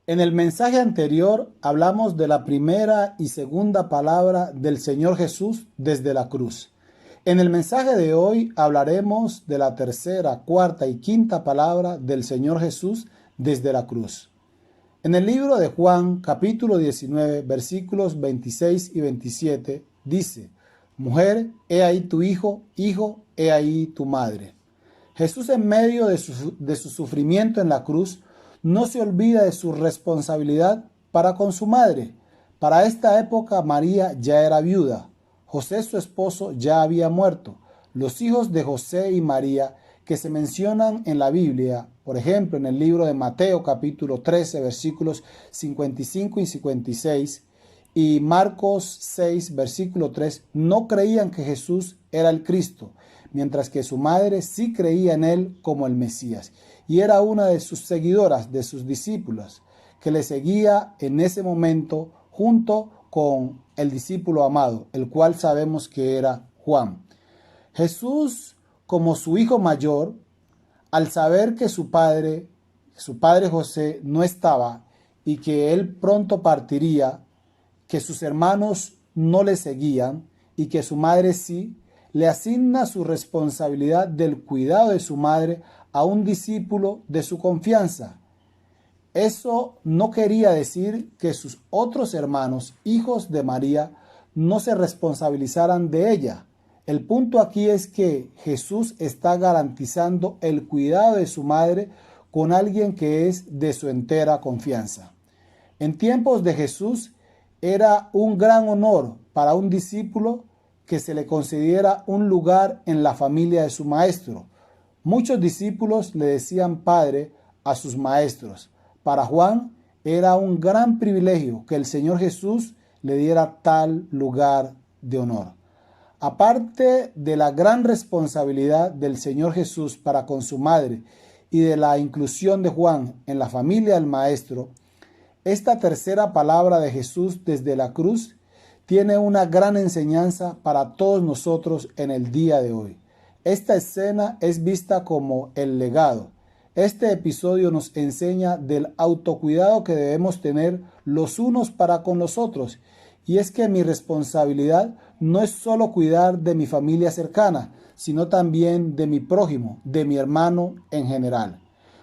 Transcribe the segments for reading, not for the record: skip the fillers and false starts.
En el mensaje anterior hablamos de la primera y segunda palabra del Señor Jesús desde la cruz. En el mensaje de hoy hablaremos de la tercera, cuarta y quinta palabra del Señor Jesús desde la cruz. En el libro de Juan, capítulo 19, versículos 26 y 27, dice: Mujer, he ahí tu hijo, hijo, he ahí tu madre. Jesús, en medio de su sufrimiento en la cruz, no se olvida de su responsabilidad para con su madre. Para esta época María ya era viuda. José, su esposo, ya había muerto. Los hijos de José y María que se mencionan en la Biblia, por ejemplo, en el libro de Mateo capítulo 13, versículos 55 y 56, y Marcos 6, versículo 3, no creían que Jesús era el Cristo, mientras que su madre sí creía en él como el Mesías, y era una de sus seguidoras, de sus discípulos, que le seguía en ese momento junto con el discípulo amado, el cual sabemos que era Juan. Jesús, como su hijo mayor, al saber que su padre José no estaba y que él pronto partiría, que sus hermanos no le seguían y que su madre sí, le asigna su responsabilidad del cuidado de su madre a un discípulo de su confianza. Eso no quería decir que sus otros hermanos, hijos de María, no se responsabilizaran de ella. El punto aquí es que Jesús está garantizando el cuidado de su madre con alguien que es de su entera confianza. En tiempos de Jesús era un gran honor para un discípulo que se le concediera un lugar en la familia de su maestro. Muchos discípulos le decían padre a sus maestros. Para Juan era un gran privilegio que el Señor Jesús le diera tal lugar de honor. Aparte de la gran responsabilidad del Señor Jesús para con su madre y de la inclusión de Juan en la familia del Maestro, esta tercera palabra de Jesús desde la cruz tiene una gran enseñanza para todos nosotros en el día de hoy. Esta escena es vista como el legado. Este episodio nos enseña del autocuidado que debemos tener los unos para con los otros. Y es que mi responsabilidad no es solo cuidar de mi familia cercana, sino también de mi prójimo, de mi hermano en general.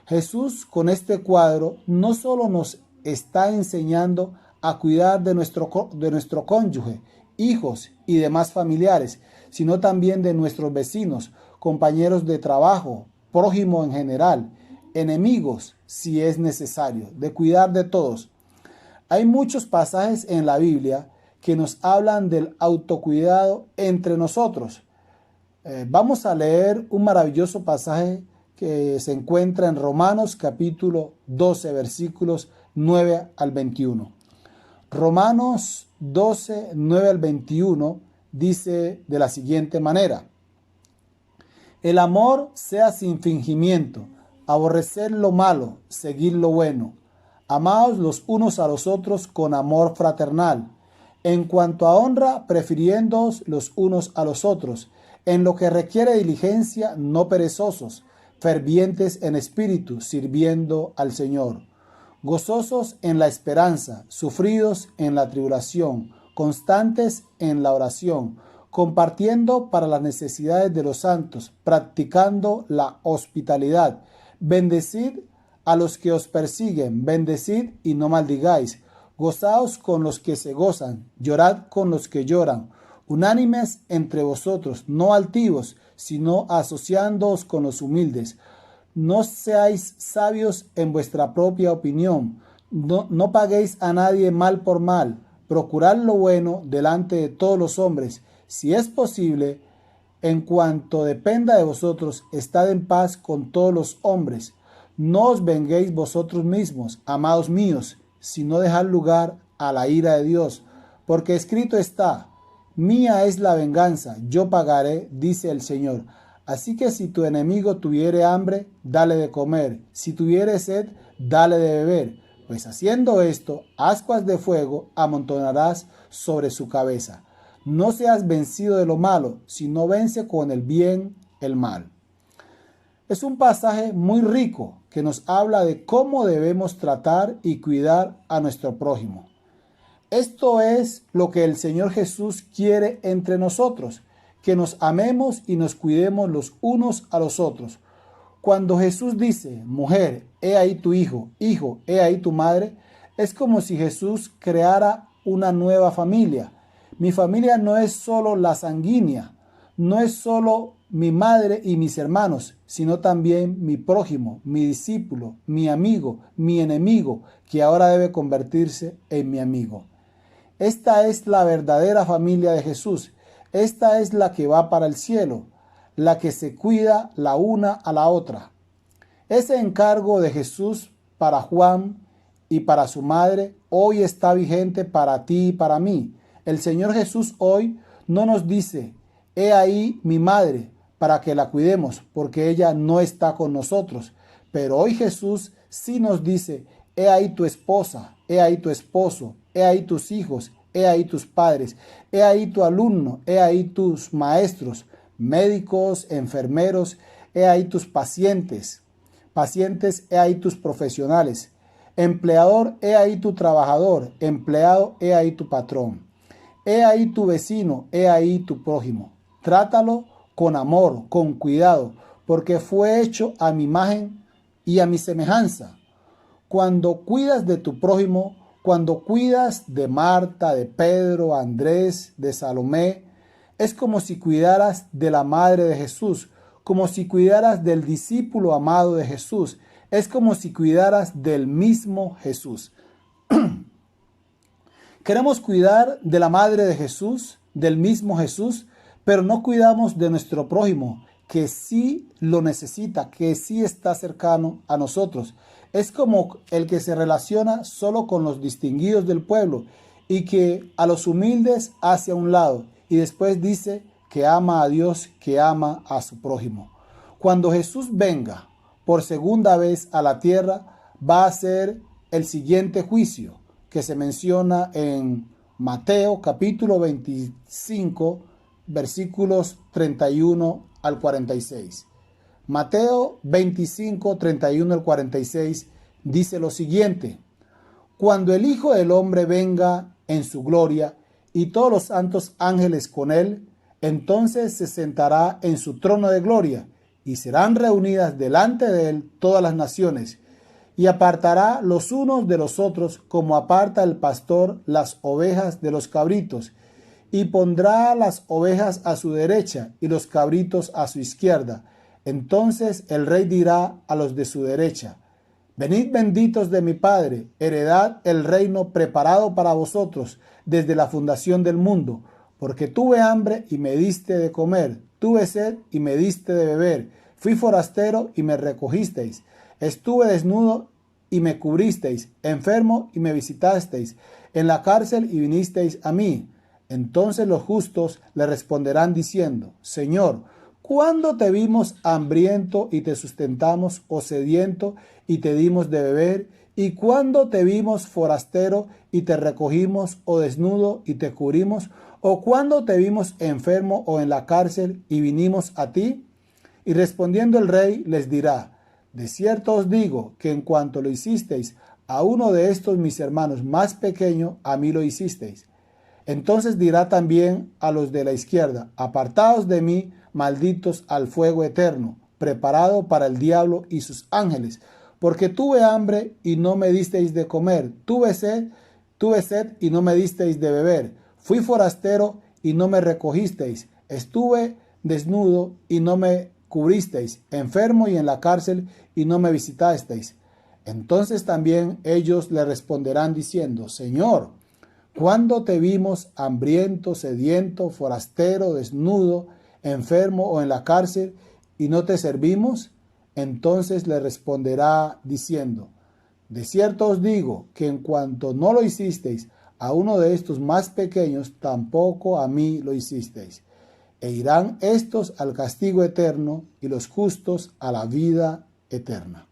Jesús, con este cuadro, no solo nos está enseñando a cuidar de nuestro cónyuge, hijos y demás familiares, sino también de nuestros vecinos, compañeros de trabajo, prójimo en general, enemigos si es necesario, de cuidar de todos. Hay muchos pasajes en la Biblia que nos hablan del autocuidado entre nosotros. Vamos a leer un maravilloso pasaje que se encuentra en Romanos capítulo 12, versículos 9 al 21. Romanos 12, 9 al 21 dice de la siguiente manera: el amor sea sin fingimiento, aborrecer lo malo, seguir lo bueno. Amaos los unos a los otros con amor fraternal. En cuanto a honra, prefiriéndoos los unos a los otros. En lo que requiere diligencia, no perezosos, fervientes en espíritu, sirviendo al Señor. Gozosos en la esperanza, sufridos en la tribulación, constantes en la oración, compartiendo para las necesidades de los santos, practicando la hospitalidad. Bendecid a los que os persiguen, bendecid y no maldigáis. Gozaos con los que se gozan, llorad con los que lloran. Unánimes entre vosotros, no altivos, sino asociándoos con los humildes. No seáis sabios en vuestra propia opinión. No paguéis a nadie mal por mal. Procurad lo bueno delante de todos los hombres. Si es posible, en cuanto dependa de vosotros, estad en paz con todos los hombres. No os venguéis vosotros mismos, amados míos, sino dejad lugar a la ira de Dios. Porque escrito está: mía es la venganza, yo pagaré, dice el Señor. Así que si tu enemigo tuviere hambre, dale de comer. Si tuviere sed, dale de beber. Pues haciendo esto, ascuas de fuego amontonarás sobre su cabeza. No seas vencido de lo malo, sino vence con el bien el mal. Es un pasaje muy rico que nos habla de cómo debemos tratar y cuidar a nuestro prójimo. Esto es lo que el Señor Jesús quiere entre nosotros, que nos amemos y nos cuidemos los unos a los otros. Cuando Jesús dice, mujer, he ahí tu hijo, hijo, he ahí tu madre, es como si Jesús creara una nueva familia. Mi familia no es solo la sanguínea, no es solo mi madre y mis hermanos, sino también mi prójimo, mi discípulo, mi amigo, mi enemigo, que ahora debe convertirse en mi amigo. Esta es la verdadera familia de Jesús. Esta es la que va para el cielo, la que se cuida la una a la otra. Ese encargo de Jesús para Juan y para su madre hoy está vigente para ti y para mí. El Señor Jesús hoy no nos dice, he ahí mi madre, para que la cuidemos, porque ella no está con nosotros. Pero hoy Jesús sí nos dice, he ahí tu esposa, he ahí tu esposo, he ahí tus hijos, he ahí tus padres, he ahí tu alumno, he ahí tus maestros, médicos, enfermeros, he ahí tus pacientes, he ahí tus profesionales, empleador, he ahí tu trabajador, empleado, he ahí tu patrón, he ahí tu vecino, he ahí tu prójimo. Trátalo con amor, con cuidado, porque fue hecho a mi imagen y a mi semejanza. Cuando cuidas de tu prójimo, cuando cuidas de Marta, de Pedro, Andrés, de Salomé, es como si cuidaras de la madre de Jesús, como si cuidaras del discípulo amado de Jesús, es como si cuidaras del mismo Jesús. Queremos cuidar de la madre de Jesús, del mismo Jesús, pero no cuidamos de nuestro prójimo, que sí lo necesita, que sí está cercano a nosotros. Es como el que se relaciona solo con los distinguidos del pueblo y que a los humildes hace a un lado y después dice que ama a Dios, que ama a su prójimo. Cuando Jesús venga por segunda vez a la tierra, va a ser el siguiente juicio que se menciona en Mateo capítulo 25, versículos 31 al 46. Mateo 25, 31 al 46 dice lo siguiente: cuando el Hijo del Hombre venga en su gloria y todos los santos ángeles con él, entonces se sentará en su trono de gloria y serán reunidas delante de él todas las naciones, y apartará los unos de los otros como aparta el pastor las ovejas de los cabritos, y pondrá las ovejas a su derecha y los cabritos a su izquierda. Entonces el rey dirá a los de su derecha: venid benditos de mi Padre, heredad el reino preparado para vosotros desde la fundación del mundo, porque tuve hambre y me diste de comer, tuve sed y me diste de beber, fui forastero y me recogisteis, estuve desnudo y me cubristeis, enfermo y me visitasteis, en la cárcel y vinisteis a mí. Entonces los justos le responderán diciendo: Señor, ¿cuándo te vimos hambriento y te sustentamos, o sediento y te dimos de beber? ¿Y cuándo te vimos forastero y te recogimos, o desnudo y te cubrimos? ¿O cuándo te vimos enfermo o en la cárcel y vinimos a ti? Y respondiendo el rey les dirá: de cierto os digo que en cuanto lo hicisteis a uno de estos mis hermanos más pequeño, a mí lo hicisteis. Entonces dirá también a los de la izquierda: apartaos de mí, malditos, al fuego eterno, preparado para el diablo y sus ángeles, porque tuve hambre y no me disteis de comer, tuve sed y no me disteis de beber, fui forastero y no me recogisteis, estuve desnudo y no me cubristeis, enfermo y en la cárcel y no me visitasteis. Entonces también ellos le responderán diciendo: Señor, ¿cuándo te vimos hambriento, sediento, forastero, desnudo, enfermo o en la cárcel y no te servimos? Entonces le responderá diciendo: de cierto os digo que en cuanto no lo hicisteis a uno de estos más pequeños, tampoco a mí lo hicisteis. E irán estos al castigo eterno y los justos a la vida eterna.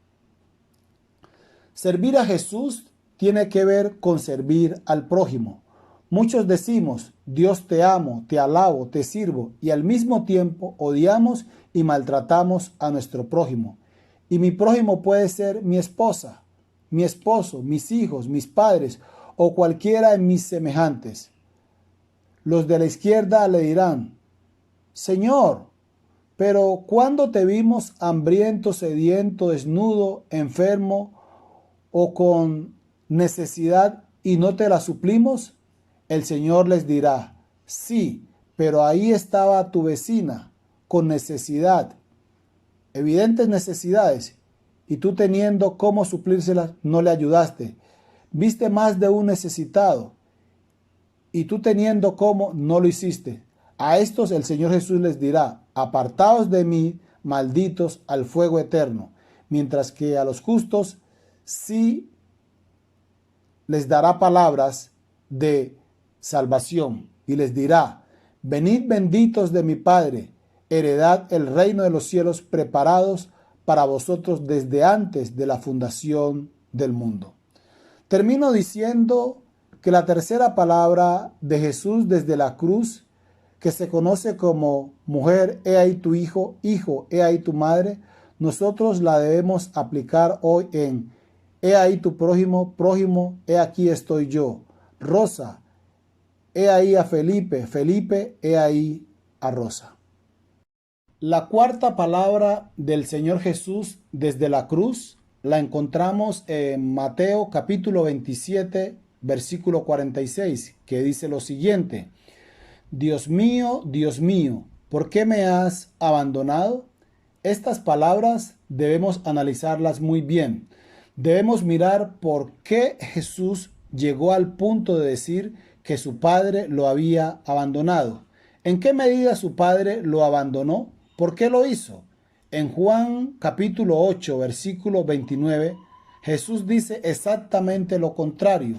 Servir a Jesús tiene que ver con servir al prójimo. Muchos decimos: Dios te amo, te alabo, te sirvo, y al mismo tiempo odiamos y maltratamos a nuestro prójimo. Y mi prójimo puede ser mi esposa, mi esposo, mis hijos, mis padres o cualquiera de mis semejantes. Los de la izquierda le dirán: Señor, pero ¿cuándo te vimos hambriento, sediento, desnudo, enfermo o con necesidad y no te la suplimos? El Señor les dirá: sí, pero ahí estaba tu vecina con necesidad, evidentes necesidades, y tú teniendo cómo suplírselas no le ayudaste. Viste más de un necesitado y tú teniendo cómo no lo hiciste. A estos el Señor Jesús les dirá: apartaos de mí, malditos, al fuego eterno, mientras que a los justos sí les dará palabras de salvación y les dirá: venid benditos de mi Padre, heredad el reino de los cielos preparados para vosotros desde antes de la fundación del mundo. Termino diciendo que la tercera palabra de Jesús desde la cruz, que se conoce como mujer, he ahí tu hijo, hijo, he ahí tu madre, nosotros la debemos aplicar hoy en: he ahí tu prójimo, prójimo, he aquí estoy yo. Rosa, he ahí a Felipe, Felipe, he ahí a Rosa. La cuarta palabra del Señor Jesús desde la cruz la encontramos en Mateo capítulo 27, versículo 46, que dice lo siguiente: Dios mío, ¿por qué me has abandonado? Estas palabras debemos analizarlas muy bien. Debemos mirar por qué Jesús llegó al punto de decir que su padre lo había abandonado. ¿En qué medida su padre lo abandonó? ¿Por qué lo hizo? En Juan capítulo 8, versículo 29, Jesús dice exactamente lo contrario.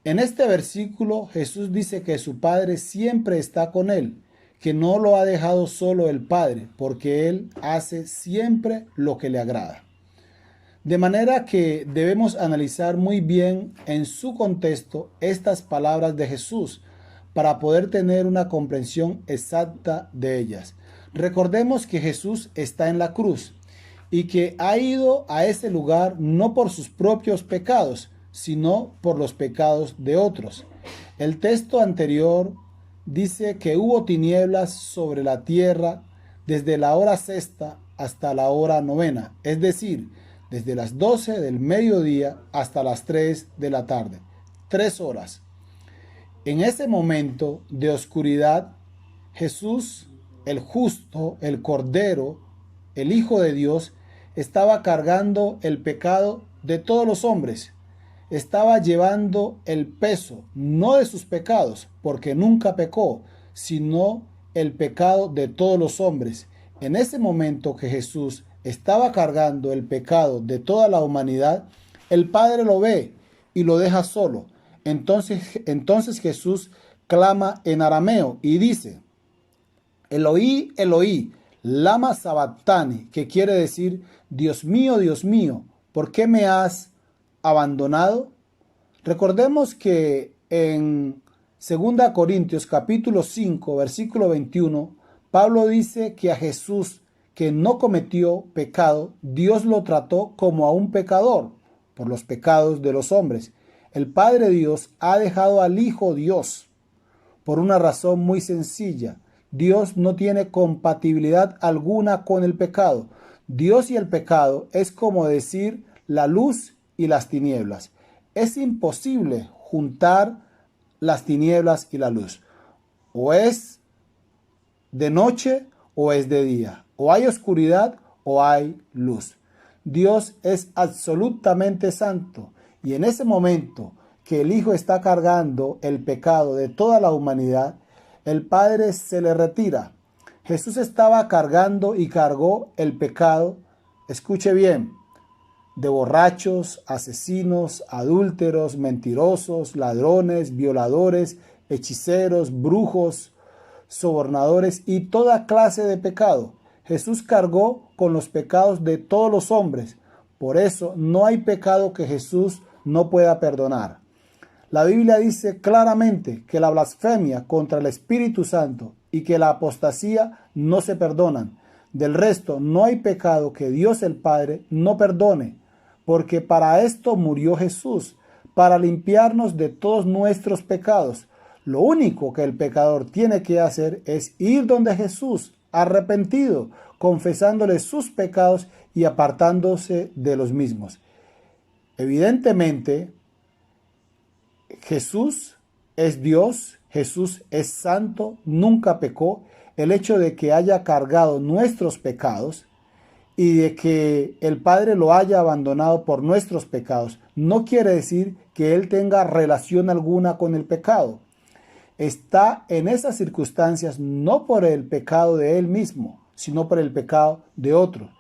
En este versículo Jesús dice que su Padre siempre está con él, que no lo ha dejado solo el Padre, porque él hace siempre lo que le agrada. De manera que debemos analizar muy bien en su contexto estas palabras de Jesús para poder tener una comprensión exacta de ellas. Recordemos que Jesús está en la cruz y que ha ido a ese lugar no por sus propios pecados, sino por los pecados de otros. El texto anterior dice que hubo tinieblas sobre la tierra desde la hora sexta hasta la hora novena, es decir, desde las 12 del mediodía hasta las 3 de la tarde. 3 horas. En ese momento de oscuridad, Jesús, el justo, el Cordero, el Hijo de Dios, estaba cargando el pecado de todos los hombres. Estaba llevando el peso, no de sus pecados, porque nunca pecó, sino el pecado de todos los hombres. En ese momento que Jesús estaba cargando el pecado de toda la humanidad, el Padre lo ve y lo deja solo. Entonces Jesús clama en arameo y dice: Eloí, Eloí, lama sabactani, que quiere decir: Dios mío, ¿por qué me has abandonado? Recordemos que en 2 Corintios capítulo 5, versículo 21, Pablo dice que a Jesús, que no cometió pecado, Dios lo trató como a un pecador por los pecados de los hombres. El Padre Dios ha dejado al Hijo Dios por una razón muy sencilla. Dios no tiene compatibilidad alguna con el pecado. Dios y el pecado es como decir la luz y las tinieblas. Es imposible juntar las tinieblas y la luz. O es de noche o es de día. O hay oscuridad o hay luz. Dios es absolutamente santo. Y en ese momento que el Hijo está cargando el pecado de toda la humanidad, el Padre se le retira. Jesús estaba cargando y cargó el pecado, escuche bien, de borrachos, asesinos, adúlteros, mentirosos, ladrones, violadores, hechiceros, brujos, sobornadores y toda clase de pecado. Jesús cargó con los pecados de todos los hombres. Por eso no hay pecado que Jesús no pueda perdonar. La Biblia dice claramente que la blasfemia contra el Espíritu Santo y que la apostasía no se perdonan. Del resto, no hay pecado que Dios el Padre no perdone, porque para esto murió Jesús, para limpiarnos de todos nuestros pecados. Lo único que el pecador tiene que hacer es ir donde Jesús, arrepentido, confesándole sus pecados y apartándose de los mismos. Evidentemente, Jesús es Dios, Jesús es santo, nunca pecó. El hecho de que haya cargado nuestros pecados y de que el Padre lo haya abandonado por nuestros pecados no quiere decir que Él tenga relación alguna con el pecado. Está en esas circunstancias no por el pecado de Él mismo, sino por el pecado de otros.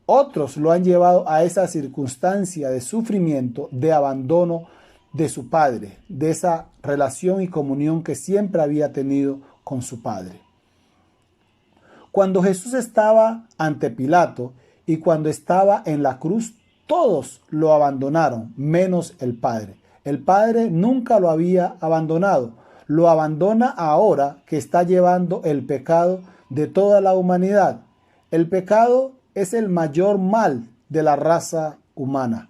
Otros lo han llevado a esa circunstancia de sufrimiento, de abandono de su Padre, de esa relación y comunión que siempre había tenido con su Padre. Cuando Jesús estaba ante Pilato y cuando estaba en la cruz, todos lo abandonaron, menos el Padre. El Padre nunca lo había abandonado. Lo abandona ahora que está llevando el pecado de toda la humanidad. El pecado es el mayor mal de la raza humana.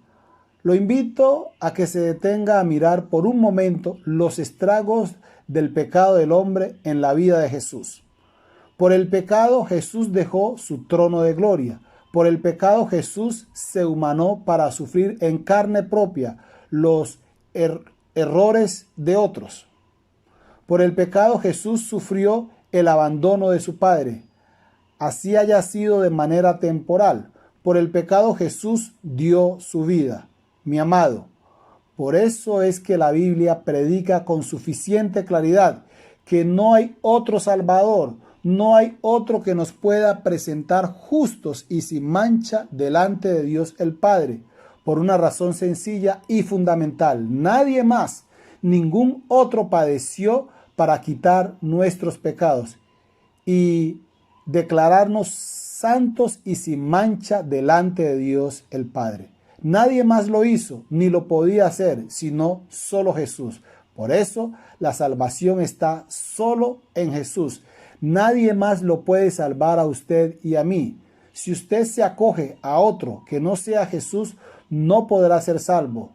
Lo invito a que se detenga a mirar por un momento los estragos del pecado del hombre en la vida de Jesús. Por el pecado Jesús dejó su trono de gloria. Por el pecado Jesús se humanó para sufrir en carne propia los errores de otros. Por el pecado Jesús sufrió el abandono de su Padre, así haya sido de manera temporal. Por el pecado Jesús dio su vida. Mi amado, por eso es que la Biblia predica con suficiente claridad que no hay otro Salvador, no hay otro que nos pueda presentar justos y sin mancha delante de Dios el Padre, por una razón sencilla y fundamental. Nadie más, ningún otro padeció para quitar nuestros pecados y declararnos santos y sin mancha delante de Dios el Padre. Nadie más lo hizo, ni lo podía hacer, sino solo Jesús. Por eso la salvación está solo en Jesús. Nadie más lo puede salvar a usted y a mí. Si usted se acoge a otro que no sea Jesús, no podrá ser salvo.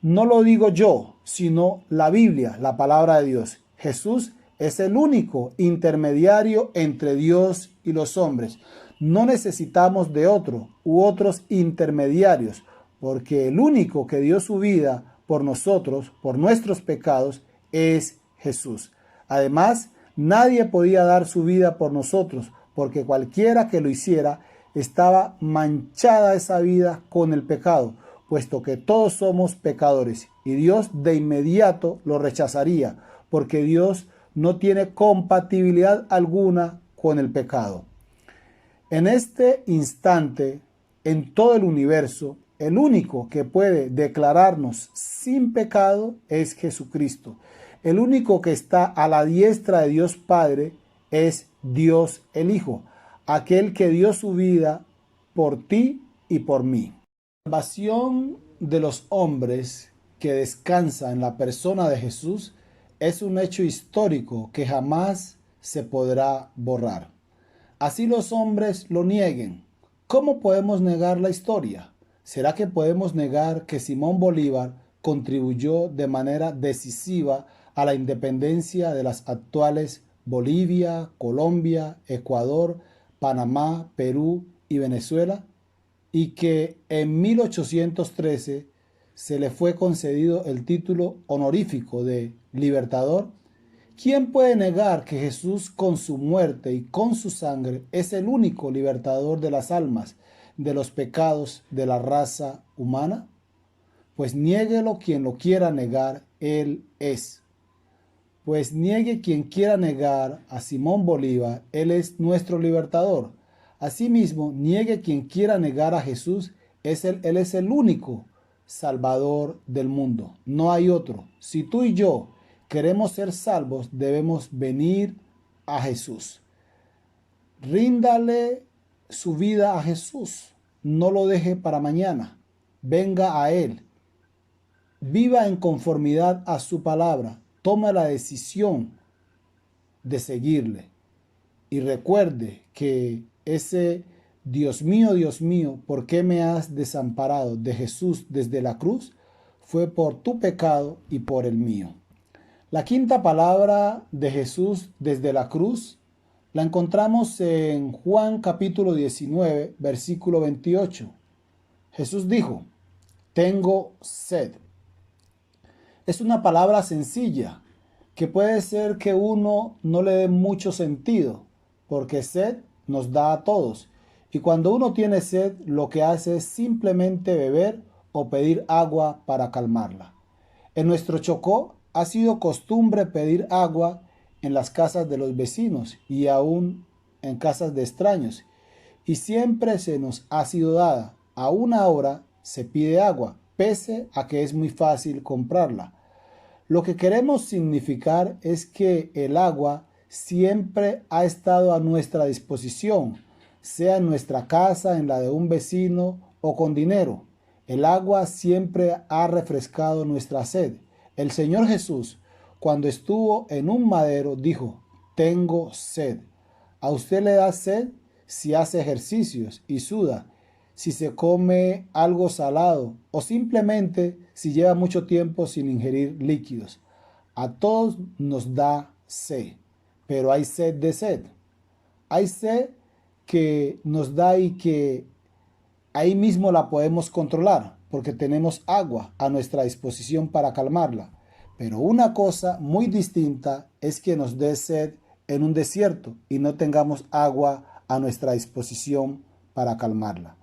No lo digo yo, sino la Biblia, la palabra de Dios. Jesús es el único intermediario entre Dios y los hombres. No necesitamos de otro u otros intermediarios, porque el único que dio su vida por nosotros, por nuestros pecados, es Jesús. Además, nadie podía dar su vida por nosotros, porque cualquiera que lo hiciera estaba manchada esa vida con el pecado, puesto que todos somos pecadores, y Dios de inmediato lo rechazaría, porque Dios no tiene compatibilidad alguna con el pecado. En este instante, en todo el universo, el único que puede declararnos sin pecado es Jesucristo. El único que está a la diestra de Dios Padre es Dios el Hijo, aquel que dio su vida por ti y por mí. La salvación de los hombres que descansa en la persona de Jesús es un hecho histórico que jamás se podrá borrar. Así los hombres lo nieguen. ¿Cómo podemos negar la historia? ¿Será que podemos negar que Simón Bolívar contribuyó de manera decisiva a la independencia de las actuales Bolivia, Colombia, Ecuador, Panamá, Perú y Venezuela? Y que en 1813 se le fue concedido el título honorífico de Libertador. ¿Quién puede negar que Jesús con su muerte y con su sangre es el único libertador de las almas, de los pecados de la raza humana? Pues niéguelo quien lo quiera negar, Él es. Pues niegue quien quiera negar a Simón Bolívar, Él es nuestro libertador. Asimismo, niegue quien quiera negar a Jesús, Él es el único Salvador del mundo. No hay otro. Si tú y yo queremos ser salvos, debemos venir a Jesús. Ríndale su vida a Jesús. No lo deje para mañana. Venga a Él. Viva en conformidad a su palabra. Toma la decisión de seguirle. y recuerde que ese Dios mío, ¿por qué me has desamparado de Jesús desde la cruz? Fue por tu pecado y por el mío. La quinta palabra de Jesús desde la cruz la encontramos en Juan capítulo 19, versículo 28. Jesús dijo, tengo sed. Es una palabra sencilla que puede ser que uno no le dé mucho sentido, porque sed nos da a todos. Y cuando uno tiene sed, lo que hace es simplemente beber o pedir agua para calmarla. En nuestro Chocó ha sido costumbre pedir agua en las casas de los vecinos y aún en casas de extraños. Y siempre se nos ha sido dada. Aún ahora se pide agua, pese a que es muy fácil comprarla. Lo que queremos significar es que el agua siempre ha estado a nuestra disposición, sea en nuestra casa, en la de un vecino o con dinero. El agua siempre ha refrescado nuestra sed. El Señor Jesús, cuando estuvo en un madero, dijo, tengo sed. ¿A usted le da sed si hace ejercicios y suda, si se come algo salado o simplemente si lleva mucho tiempo sin ingerir líquidos? A todos nos da sed, pero hay sed de sed. Hay sed que nos da y que ahí mismo la podemos controlar porque tenemos agua a nuestra disposición para calmarla. Pero una cosa muy distinta es que nos dé sed en un desierto y no tengamos agua a nuestra disposición para calmarla.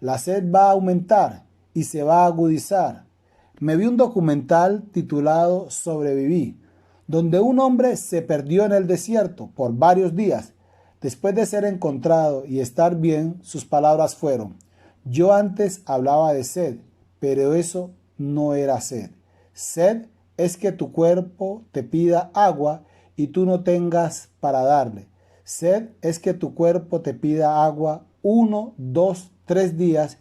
La sed va a aumentar y se va a agudizar. Me vi un documental titulado Sobreviví, donde un hombre se perdió en el desierto por varios días. Después de ser encontrado y estar bien, sus palabras fueron, yo antes hablaba de sed, pero eso no era sed. Sed es que tu cuerpo te pida agua y tú no tengas para darle. Sed es que tu cuerpo te pida agua 1, 2, 3 días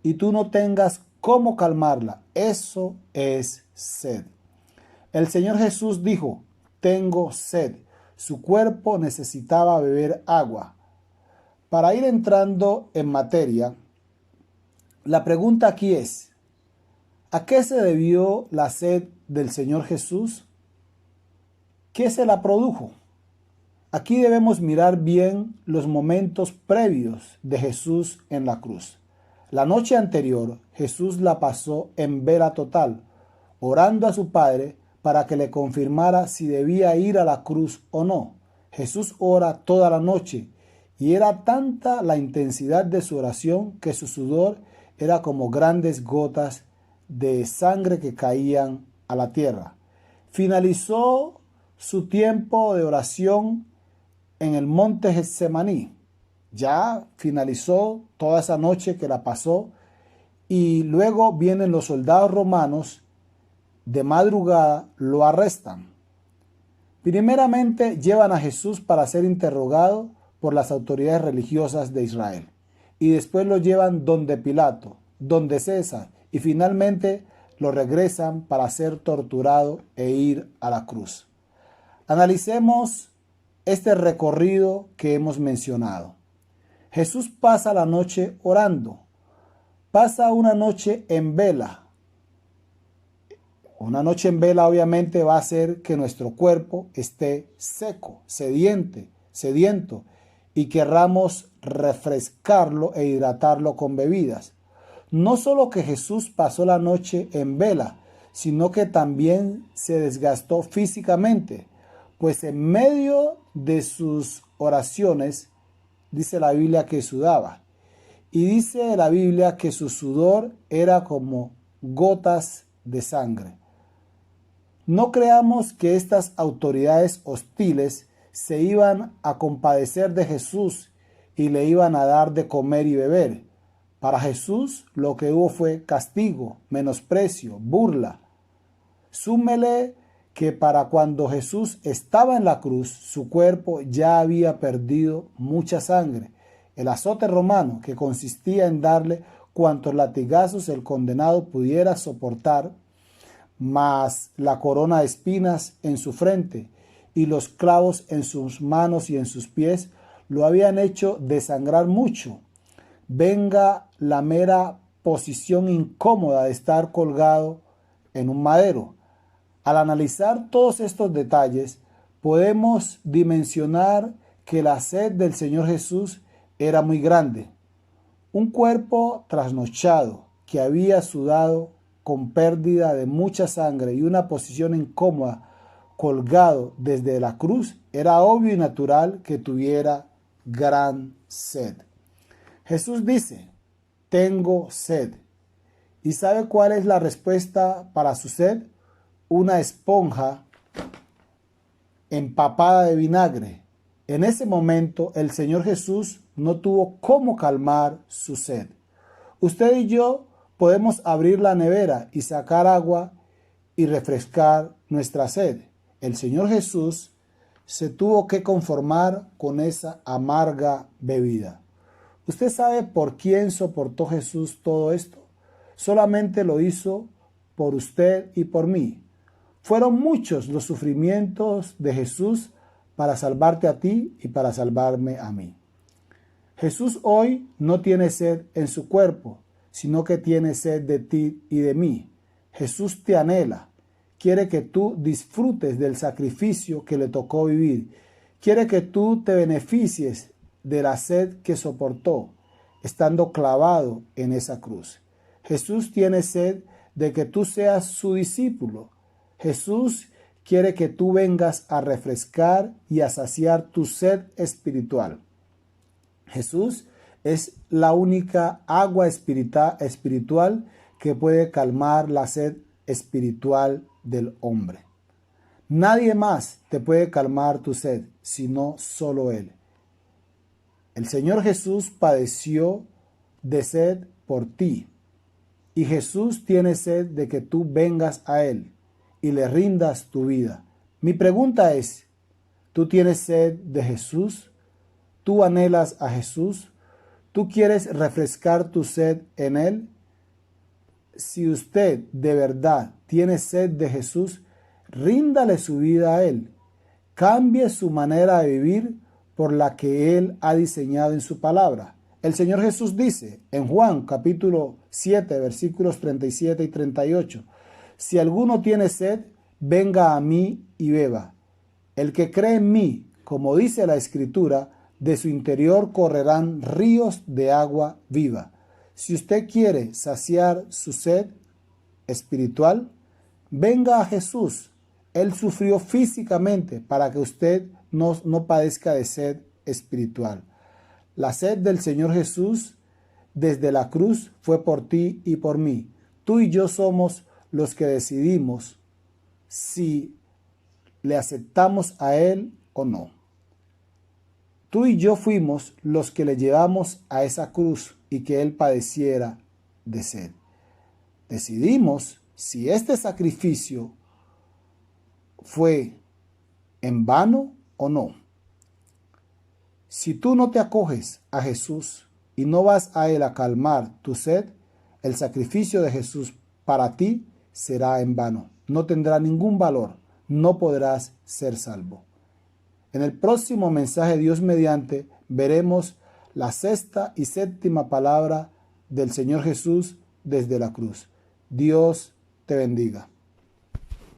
y tú no tengas cómo calmarla. Eso es sed. El Señor Jesús dijo, tengo sed. Su cuerpo necesitaba beber agua. Para ir entrando en materia, la pregunta aquí es, ¿a qué se debió la sed del Señor Jesús? ¿Qué se la produjo? Aquí debemos mirar bien los momentos previos de Jesús en la cruz. La noche anterior, Jesús la pasó en vela total, orando a su Padre para que le confirmara si debía ir a la cruz o no. Jesús ora toda la noche y era tanta la intensidad de su oración que su sudor era como grandes gotas de sangre que caían a la tierra. Finalizó su tiempo de oración en el monte Getsemaní. Ya finalizó toda esa noche que la pasó y luego vienen los soldados romanos de madrugada, lo arrestan. Primeramente llevan a Jesús para ser interrogado por las autoridades religiosas de Israel y después lo llevan donde Pilato, donde César y finalmente lo regresan para ser torturado e ir a la cruz. Analicemos este recorrido que hemos mencionado. Jesús pasa la noche orando, pasa una noche en vela. Una noche en vela obviamente va a hacer que nuestro cuerpo esté seco, sediento y querramos refrescarlo e hidratarlo con bebidas. No solo que Jesús pasó la noche en vela, sino que también se desgastó físicamente, pues en medio de sus oraciones dice la Biblia que sudaba. Y dice la Biblia que su sudor era como gotas de sangre. No creamos que estas autoridades hostiles se iban a compadecer de Jesús y le iban a dar de comer y beber. Para Jesús lo que hubo fue castigo, menosprecio, burla. Súmele que para cuando Jesús estaba en la cruz, su cuerpo ya había perdido mucha sangre. El azote romano, que consistía en darle cuantos latigazos el condenado pudiera soportar, más la corona de espinas en su frente y los clavos en sus manos y en sus pies, lo habían hecho desangrar mucho. Venga la mera posición incómoda de estar colgado en un madero. Al analizar todos estos detalles, podemos dimensionar que la sed del Señor Jesús era muy grande. Un cuerpo trasnochado que había sudado con pérdida de mucha sangre y una posición incómoda colgado desde la cruz, era obvio y natural que tuviera gran sed. Jesús dice, tengo sed. ¿Y sabe cuál es la respuesta para su sed? Una esponja empapada de vinagre. En ese momento el Señor Jesús no tuvo cómo calmar su sed. Usted y yo podemos abrir la nevera y sacar agua y refrescar nuestra sed. El Señor Jesús se tuvo que conformar con esa amarga bebida. ¿Usted sabe por quién soportó Jesús todo esto? Solamente lo hizo por usted y por mí. Fueron muchos los sufrimientos de Jesús para salvarte a ti y para salvarme a mí. Jesús hoy no tiene sed en su cuerpo, sino que tiene sed de ti y de mí. Jesús te anhela. Quiere que tú disfrutes del sacrificio que le tocó vivir. Quiere que tú te beneficies de la sed que soportó, estando clavado en esa cruz. Jesús tiene sed de que tú seas su discípulo. Jesús quiere que tú vengas a refrescar y a saciar tu sed espiritual. Jesús es la única agua espiritual que puede calmar la sed espiritual del hombre. Nadie más te puede calmar tu sed, sino solo Él. El Señor Jesús padeció de sed por ti. Y Jesús tiene sed de que tú vengas a Él y le rindas tu vida. Mi pregunta es, ¿tú tienes sed de Jesús? ¿Tú anhelas a Jesús? ¿Tú quieres refrescar tu sed en Él? Si usted de verdad tiene sed de Jesús, ríndale su vida a Él. Cambie su manera de vivir por la que Él ha diseñado en su palabra. El Señor Jesús dice en Juan capítulo 7 versículos 37 y 38, si alguno tiene sed, venga a mí y beba. El que cree en mí, como dice la Escritura, de su interior correrán ríos de agua viva. Si usted quiere saciar su sed espiritual, venga a Jesús. Él sufrió físicamente para que usted no padezca de sed espiritual. La sed del Señor Jesús desde la cruz fue por ti y por mí. Tú y yo somos los que decidimos si le aceptamos a Él o no. Tú y yo fuimos los que le llevamos a esa cruz y que Él padeciera de sed. Decidimos si este sacrificio fue en vano o no. Si tú no te acoges a Jesús y no vas a Él a calmar tu sed, el sacrificio de Jesús para ti será en vano. No tendrá ningún valor. No podrás ser salvo. En el próximo mensaje, Dios mediante, veremos la sexta y séptima palabra del Señor Jesús desde la cruz. Dios te bendiga.